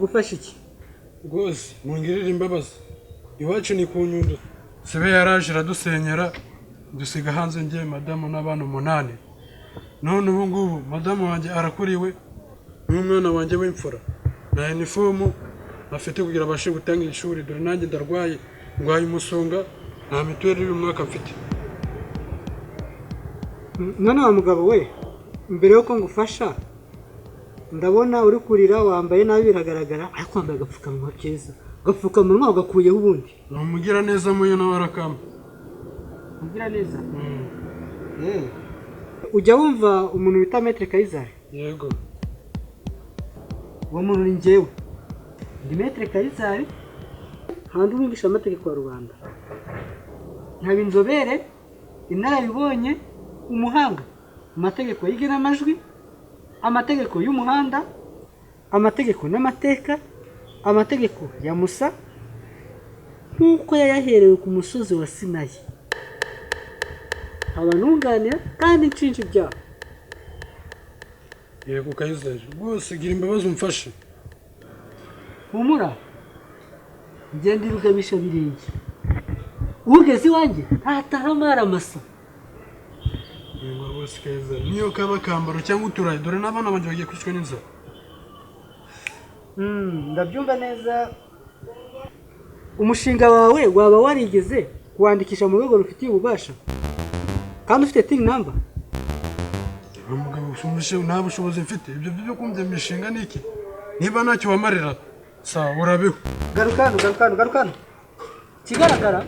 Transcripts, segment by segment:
nagufasha iki? Rwose mungirira imbabazi. Iwacu ni ku Nyundo. Sibe yaraje aradusenyera dusiga hanze ngiye madamu n'abana 8. None ubu ngubu madamu wanjye arakuriwe n'umwana wanjye w'imfura. Na uniform afite kugira abashe gutanga ishuri dore nanjye ndarwaye ngwaye umusonga nta mituweli y'uyu mwaka mfite. None wa mugabo we, mbere yuko ngufasha ndabona uri kurira wambaye nabi biragaragara ariko wambaye agapfukamunwa keza. Agapfukamunwa ugakuyeho ubundi. Numugira neza muyo na warakama. Mugira neza? Ujya wumva umuntu bita Iteka Kayizari? Yego. Uwo muntu ni njyewe. Ndi Iteka Kayizari, handi umwigisha amategeko ya rubanda. Nkaba inzobere, inararibonye, umuhanga mu mategeko y'igenamajwi, amategeko y'umuhanda, amategeko n'amateka, amategeko ya Musa, nk'uko yayaherewe ku musozi wa Sinayi. Abanunganira kandi nshinja ibyaha. Yego Kayizari, rwose gira imbabazi umfashe. Humura, ngenda irugabisha birenge. Ugeze iwanjye ntatamara amasa. Yego rwose Kayizari, niyo kaba kambaro cyangwa uturayi dore n'abana banje bagiye kwicwa n'inzara. Ndabyumva neza. Umushinga wawe waba warigeze kuwandikisha mu rwego rufitiye ububasha kandi ufite TIN number? Umugabo ushumije nta bushobozi mfite. Ibyo byo kumvya imishinga niki? Niba ntacyo wamarira sawa urabeho. Garukano. Kigaragara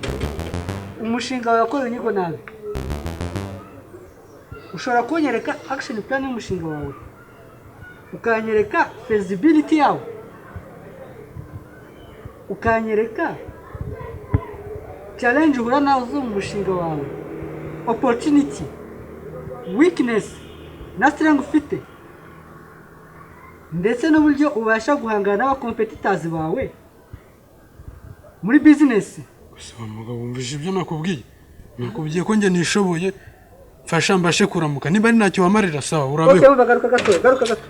umushinga wawe wakoze inyigo nabi. Ushobora kunyereka action plan y'umushinga wawe, ukanyereka feasibility yawo, ukanyereka challenge uhura nazo mu mushinga wawe, opportunity, weakness na strength ufite, ndetse n'uburyo ubasha guhangana n'aba competitors bawe muri business. Gusa umugabo umvije ibyo nakubwiye. Nakubwiye ko nge nishoboye. Fasha mbashe kuramuka. Niba ari ntacyo wamarira sawa urabeho. Okay, garuka gato.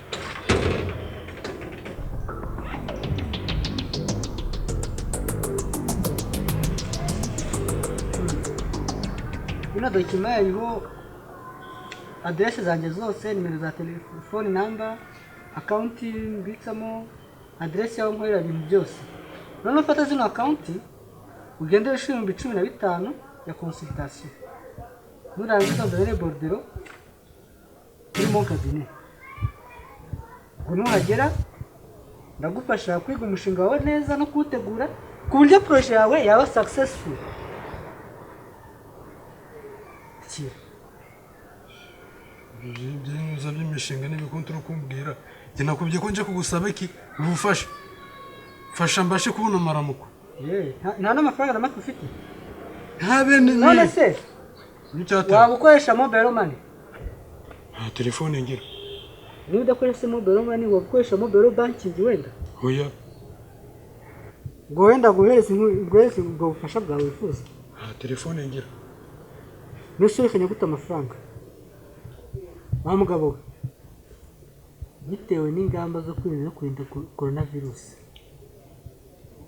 Ino dokima yariho adresse zanjye zose, nimero za telefone, number, account mbitsamo, adresse yaho nkorera ibintu byose. None ufata zino account ugendera 15,000 ya consultation. Nurangiza ndabere bordero kuri mon cabinet. Nuhagera ndagufasha kwiga umushinga wawe neza no kuwutegura ku buryo projet yawe yaba successful. Ibyo by'imishinga n'ibikontro kumbwira. Nge nakubwiye ko nje kugusaba iki ubufasha. Fasha mbashe kubona amaramuko. Nta n'amafaranga namake ufite. Habe ni. None se waba ukoresha mobile money? Nta telefone ngira. Niba udakoresha mobile money waba ukoresha mobile banking wenda? Oya. Ngo wenda guhereza ubwo bufasha bwawe wifuza? Nta telefone ngira. Nushekanye gute amafaranga? Wa mugabo we, bitewe n'ingamba zo kwirinda coronavirus,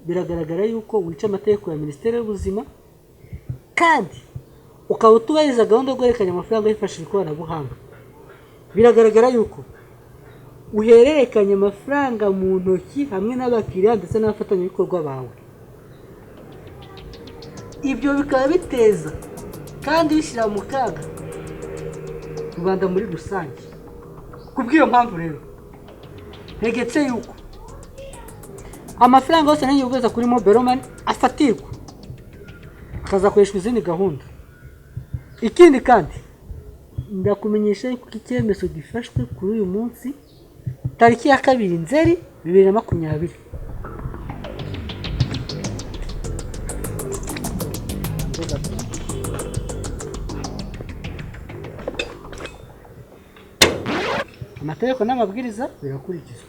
biragaragara yuko wica amategeko ya Minisiteri y'Ubuzima kandi ukaba utubahiriza gahunda yo guhererekanya amafaranga yifashishije ikoranabuhanga. Biragaragara yuko uhererekanya amafaranga mu ntoki hamwe n'abakiriya ndetse n'abafatanyabikorwa bawe. Ibyo bikaba biteza kandi bishyira mu kaga Rwanda muri rusange. Kubw'iyo mpamvu rero ntegetse yuko amafaranga yose ngiye kugeza kuri mobile money afatirwa akazakoreshwa izindi gahunda. Ikindi kandi ndakumenyesha ko icyemezo gifashwe kuri uyu munsi tariki ya 2 Nzeri 2020. Amategeko n'amabwiriza birakurikizwa.